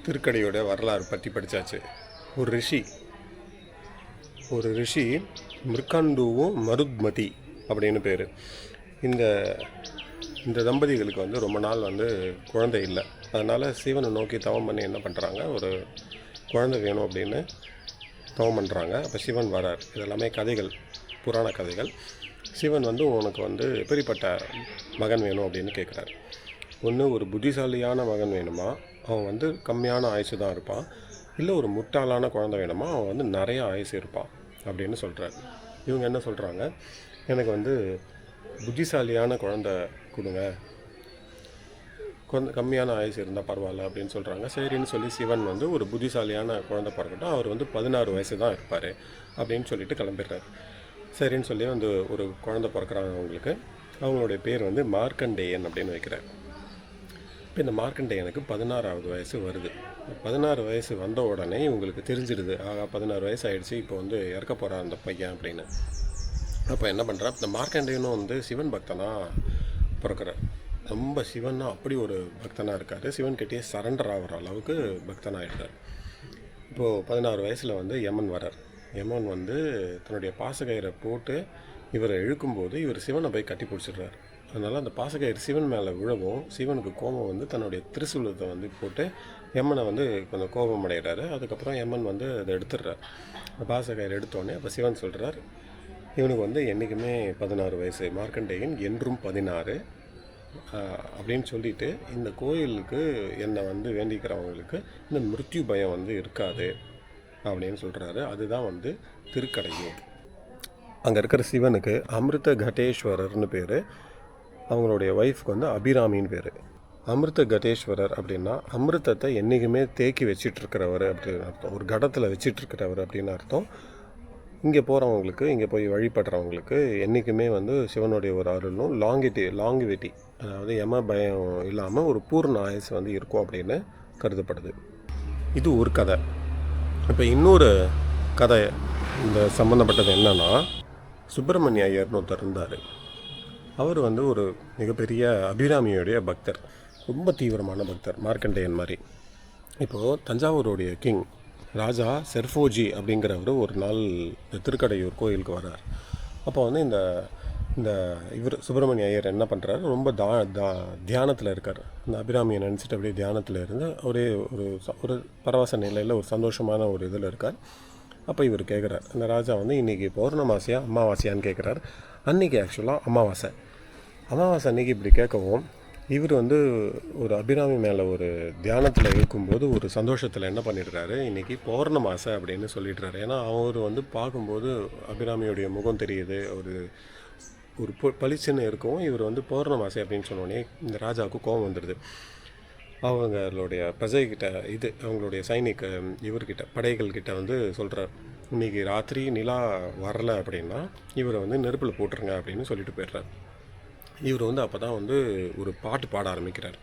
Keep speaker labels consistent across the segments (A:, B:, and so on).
A: திருக்கடையோட வரலாறு பற்றி படித்தாச்சு. ஒரு ரிஷி மிருக்காண்டுவும் மருத்மதி அப்படின்னு பேர். இந்த இந்த தம்பதிகளுக்கு வந்து ரொம்ப நாள் வந்து குழந்தை இல்லை. அதனால் சிவனை நோக்கி தவம் பண்ணி என்ன பண்ணுறாங்க, ஒரு குழந்தை வேணும் அப்படின்னு தவம் பண்ணுறாங்க. அப்போ சிவன் வரார். இதெல்லாமே கதைகள், புராண கதைகள். சிவன் வந்து உனக்கு வந்து எப்படிப்பட்ட மகன் வேணும் அப்படின்னு கேட்குறாரு. ஒன்று ஒரு புத்திசாலியான மகன் வேணுமா, அவன் வந்து கம்மியான ஆயுசு தான் இருப்பான், இல்லை ஒரு முட்டாளான குழந்தை வேணுமா, அவன் வந்து நிறைய ஆயுசு இருப்பான் அப்படின்னு சொல்கிறார். இவங்க என்ன சொல்கிறாங்க, எனக்கு வந்து புத்திசாலியான குழந்தை கொடுங்க, கொஞ்சம் கம்மியான ஆயுசு இருந்தால் பரவாயில்ல அப்படின்னு சொல்கிறாங்க. சரின்னு சொல்லி சிவன் வந்து ஒரு புத்திசாலியான குழந்தை பிறக்கட்டும், அவர் வந்து 16 வயசு தான் இருப்பார் அப்படின்னு சொல்லிட்டு கிளம்பிடுறாரு. சரின்னு சொல்லி வந்து ஒரு குழந்தை பிறக்கிறாங்க அவங்களுக்கு. அவங்களுடைய பேர் வந்து மார்க்கண்டேயன் அப்படின்னு வைக்கிறார். இப்போ இந்த மார்க்கண்டேயனுக்கு 16வது வயசு வருது. 16 வயசு வந்த உடனே இவங்களுக்கு தெரிஞ்சிடுது, 16 வயசு ஆகிடுச்சு, இப்போ வந்து இறக்க போகிறான் அந்த பையன் அப்படின்னு. அப்போ என்ன பண்ணுறா, இந்த மார்க்கண்டேயனும் வந்து சிவன் பக்தனாக பிறக்கிறார். ரொம்ப சிவன்னா அப்படி ஒரு பக்தனாக இருக்கார். சிவன்கிட்டயே சரண்டர் ஆகிற அளவுக்கு பக்தனாகிடுறார். இப்போது 16 வயசில் வந்து யமன் வரார். யமன் வந்து தன்னுடைய பாசகயிறை போட்டு இவரை இழுக்கும்போது இவர் சிவனை போய் கட்டி பிடிச்சிடுறார். அதனால் அந்த பாசகயிறு சிவன் மேலே விழவும் சிவனுக்கு கோபம் வந்து தன்னுடைய திரிசூலத்தை வந்து போட்டு யமனை வந்து கொஞ்சம் கோபம் அடைகிறாரு. அதுக்கப்புறம் யமன் வந்து அதை எடுத்துடுறார். அந்த பாசகயிறு எடுத்தோடனே அப்போ சிவன் சொல்கிறார், இவனுக்கு வந்து என்றைக்குமே 16 வயசு, மார்க்கண்டேயன் என்றும் 16 அப்படின்னு சொல்லிட்டு இந்த கோயிலுக்கு என்னை வந்து வேண்டிக்கிறவங்களுக்கு இந்த மிருத்யு பயம் வந்து இருக்காது அப்படின்னு சொல்கிறாரு. அதுதான் வந்து திருக்கடையூர். அங்கே இருக்கிற சிவனுக்கு அமிர்த கடேஸ்வரர்னு பேர். அவங்களுடைய ஒய்ஃப்க்கு வந்து அபிராமின்னு பேர். அமிர்த கடேஸ்வரர் அப்படின்னா அமிர்தத்தை என்றைக்குமே தேக்கி வச்சிட்ருக்கிறவர் அப்படின்னு அர்த்தம். ஒரு கடத்தில் வச்சிட்ருக்கிறவர் அப்படின்னு அர்த்தம். இங்கே போகிறவங்களுக்கு, இங்கே போய் வழிபடுறவங்களுக்கு என்றைக்குமே வந்து சிவனுடைய ஒரு அருளும் லாங்கிவிட்டி, அதாவது யம பயம் இல்லாமல் ஒரு பூர்ண ஆயுசு வந்து இருக்கும் அப்படின்னு கருதப்படுது. இது ஒரு கதை. இப்போ இன்னொரு கதை இந்த சம்மந்தப்பட்டது என்னன்னா, சுப்பிரமணிய ஐயர்னு ஒருத்தர் இருந்தார். அவர் வந்து ஒரு மிகப்பெரிய அபிராமியோடைய பக்தர், ரொம்ப தீவிரமான பக்தர், மார்க்கண்டேயன் மாதிரி. இப்போது தஞ்சாவூருடைய கிங் ராஜா செர்ஃபோஜி அப்படிங்கிறவர் ஒரு நாள் திருக்கடையூர் கோயிலுக்கு வர்றார். அப்போ வந்து இந்த இவர் சுப்பிரமணிய ஐயர் என்ன பண்ணுறாரு, ரொம்ப தியானத்தில் இருக்கார். அந்த அபிராமியை நினச்சிட்டு அப்படியே தியானத்தில் இருந்து ஒரே ஒரு பரவச நிலையில் ஒரு சந்தோஷமான ஒரு இதில் இருக்கார். அப்போ இவர் கேட்குறார், இந்த ராஜா வந்து இன்றைக்கி பௌர்ணமாசியா அமாவாசையான்னு கேட்குறார். அன்றைக்கி ஆக்சுவலாக அமாவாசை அன்றைக்கி இப்படி கேட்கவும் இவர் வந்து ஒரு அபிராமி மேலே ஒரு தியானத்தில் இருக்கும்போது ஒரு சந்தோஷத்தில் என்ன பண்ணிடுறாரு, இன்றைக்கி பௌர்ணமாசை அப்படின்னு சொல்லிடுறாரு. ஏன்னா அவர் வந்து பார்க்கும்போது அபிராமியோடைய முகம் தெரியுது, ஒரு பளிச்சுன்னு இருக்கவும் இவர் வந்து பௌர்ணமாசை அப்படின்னு சொன்னோடனே இந்த ராஜாவுக்கு கோபம் வந்துடுது. அவங்களுடைய பிரஜைக்கிட்ட அவங்களுடைய இவர்கிட்ட படைகள்கிட்ட வந்து சொல்கிறார், இன்றைக்கி ராத்திரி நிலா வரலை அப்படின்னா இவரை வந்து நெருப்பில் போட்டுருங்க அப்படின்னு சொல்லிட்டு போய்ட்றார். இவர் வந்து அப்போ தான் வந்து ஒரு பாட்டு பாட ஆரம்பிக்கிறார்.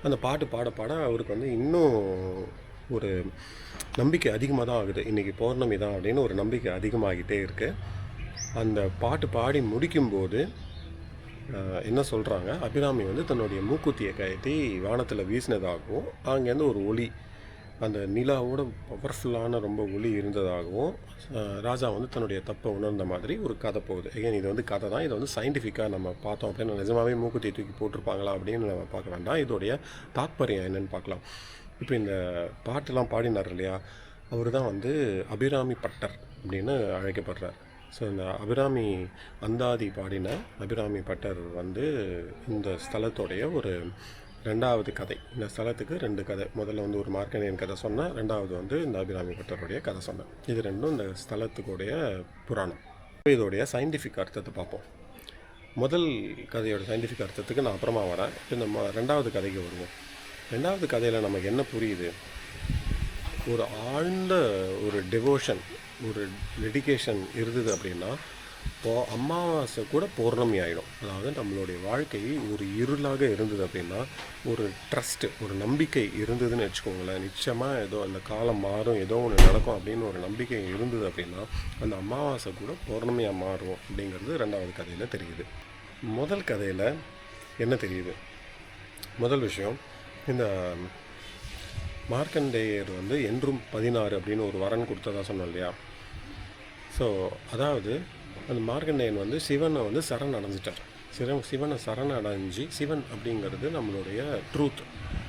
A: அந்த பாட்டு பாட அவருக்கு வந்து இன்னும் ஒரு நம்பிக்கை அதிகமாக தான் ஆகுது. இன்றைக்கி பௌர்ணமி தான் அப்படின்னு ஒரு நம்பிக்கை அதிகமாகிட்டே இருக்குது. அந்த பாட்டு பாடி முடிக்கும்போது என்ன சொல்கிறாங்க, அபிராமி வந்து தன்னுடைய மூக்குத்தியை கயற்றி வானத்தில் வீசினதாகவும் அங்கேருந்து ஒரு ஒளி, அந்த நிலாவோட பவர்ஃபுல்லான ரொம்ப ஒளி இருந்ததாகவும் ராஜா வந்து தன்னுடைய தப்பை உணர்ந்த மாதிரி ஒரு கதை போகுது. ஏன் இது வந்து கதை தான், இதை வந்து சயின்டிஃபிக்காக நம்ம பார்த்தோம் அப்படின்னு நிஜமாகவே மூக்குத்தியை தூக்கி போட்டிருப்பாங்களா அப்படின்னு நம்ம பார்க்க வேண்டாம். இதோடைய தாத்பரியம் என்னென்னு பார்க்கலாம். இப்போ இந்த பாட்டெல்லாம் பாடினார் இல்லையா, அவர் தான் வந்து அபிராமி பட்டர் அப்படின்னு அழைக்கப்படுறார். ஸோ இந்த அபிராமி அந்தாதி பாடின அபிராமி பட்டர் வந்து இந்த ஸ்தலத்தோடைய ஒரு 2வது கதை. இந்த ஸ்தலத்துக்கு 2 கதை. முதல்ல வந்து ஒரு மார்க்கண்டேயன் கதை சொன்னேன், 2வது வந்து இந்த அபிராமி பட்டருடைய கதை சொன்னேன். இது ரெண்டும் இந்த ஸ்தலத்துக்குடைய புராணம். இதோடைய சயின்டிஃபிக் அர்த்தத்தை பார்ப்போம். முதல் கதையோட சயின்டிஃபிக் அர்த்தத்துக்கு நான் அப்புறமா வரேன். இப்போ நம்ம 2வது கதைக்கு வருவோம். 2வது கதையில் நமக்கு என்ன புரியுது, ஒரு ஆழ்ந்த ஒரு டிவோஷன், ஒரு டெடிகேஷன் இருந்தது அப்படின்னா அமாவாசை கூட பௌர்ணமி ஆகிடும். அதாவது நம்மளுடைய வாழ்க்கை ஒரு இருளாக இருந்தது அப்படின்னா ஒரு ட்ரஸ்ட்டு, ஒரு நம்பிக்கை இருந்ததுன்னு வச்சுக்கோங்களேன், நிச்சயமாக ஏதோ அந்த காலம் மாறும், ஏதோ ஒன்று நடக்கும் அப்படின்னு ஒரு நம்பிக்கை இருந்தது அப்படின்னா அந்த அமாவாசை கூட பௌர்ணமியாக மாறும் அப்படிங்கிறது 2வது கதையில் தெரியுது. முதல் கதையில் என்ன தெரியுது, முதல் விஷயம், இந்த மார்க்கண்டேயர் வந்து என்றும் 16 அப்படின்னு ஒரு வரன் கொடுத்ததா சொன்னோம் இல்லையா. ஸோ அதாவது அந்த மார்க்கண்டேயன் வந்து சிவனை வந்து சரண் அடைஞ்சிட்டார். சிவனை சரணடைஞ்சு, சிவன் அப்படிங்கிறது நம்மளுடைய ட்ரூத்,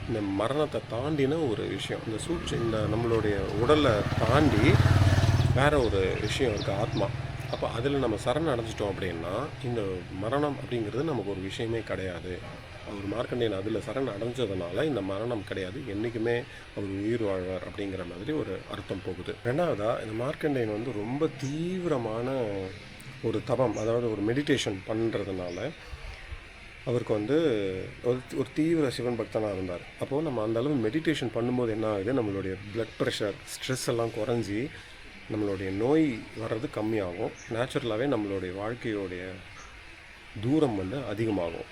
A: இந்த மரணத்தை தாண்டின ஒரு விஷயம், இந்த நம்மளுடைய உடலை தாண்டி வேற ஒரு விஷயம் இருக்குது, ஆத்மா. அப்போ அதில் நம்ம சரண் அடைஞ்சிட்டோம் அப்படின்னா இந்த மரணம் அப்படிங்கிறது நமக்கு ஒரு விஷயமே கிடையாது. அவர் மார்க்கண்டேயன் அதில் சரண் அடைஞ்சதுனால இந்த மரணம் கிடையாது, என்றைக்குமே அவர் உயிர் வாழ்வார் அப்படிங்கிற மாதிரி ஒரு அர்த்தம் போகுது. ரெண்டாவதாக இந்த மார்க்கண்டேயன் வந்து ரொம்ப தீவிரமான ஒரு தவம், அதாவது ஒரு மெடிடேஷன் பண்ணுறதுனால அவருக்கு வந்து ஒரு தீவிர சிவன் பக்தனாக இருந்தார். அப்போது நம்ம அந்த அளவு மெடிடேஷன் பண்ணும்போது என்ன ஆகுது, நம்மளுடைய பிளட் ப்ரெஷர், ஸ்ட்ரெஸ் எல்லாம் குறைஞ்சி நம்மளுடைய நோய் வர்றது கம்மியாகும். நேச்சுரலாகவே நம்மளுடைய வாழ்க்கையோடைய தூரம் வந்து அதிகமாகும்.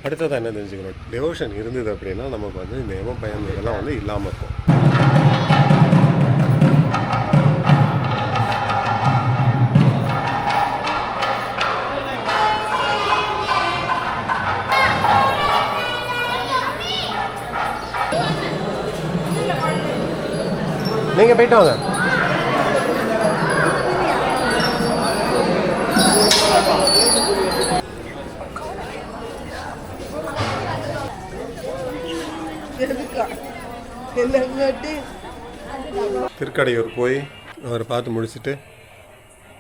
A: அடுத்ததாக என்ன தெரிஞ்சுக்கணும், டிவோஷன் இருந்தது அப்படின்னா நமக்கு வந்து இந்த எம பயம் இதெல்லாம் வந்து இல்லாமல் இருக்கும். நீங்கள் போயிட்டு வாங்க. திருக்கடையூர் போய் அவரை பார்த்து முடிச்சுட்டு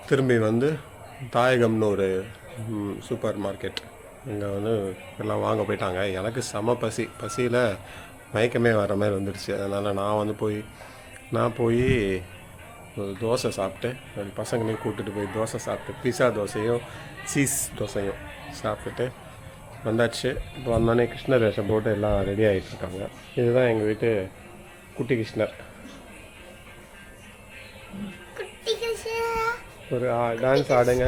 A: திரும்பி வந்து தாயகம்னு ஒரு சூப்பர் மார்க்கெட், இங்கே வந்து எல்லாம் வாங்க போயிட்டாங்க. எனக்கு செம பசியில் மயக்கமே வர மாதிரி வந்துடுச்சு. அதனால் நான் போய் ஒரு தோசை சாப்பிட்டு, அப்படி பசங்களையும் கூப்பிட்டுட்டு போய் தோசை சாப்பிட்டு, பிஸா தோசையும் சீஸ் தோசையும் சாப்பிட்டுட்டு வந்தாச்சு. இப்போ வந்தோடனே கிருஷ்ணர் வேஷம் போட்டு எல்லாம் ரெடி ஆகிட்டுருக்காங்க. இதுதான் எங்கள் வீட்டு குட்டி கிருஷ்ணர். ஒரு டான்ஸ் ஆடுங்க,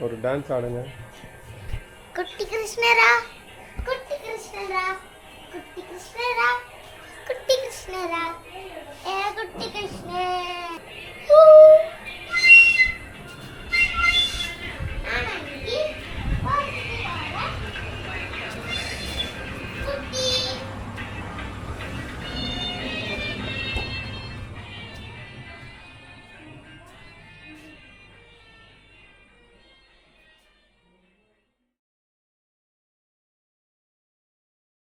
A: ஒரு டான்ஸ் ஆடுங்க.
B: குட்டி கிருஷ்ணரா, குட்டி கிருஷ்ணரா, குட்டி கிருஷ்ணரா, குட்டி கிருஷ்ணரா, ஏ குட்டி கிருஷ்ணே.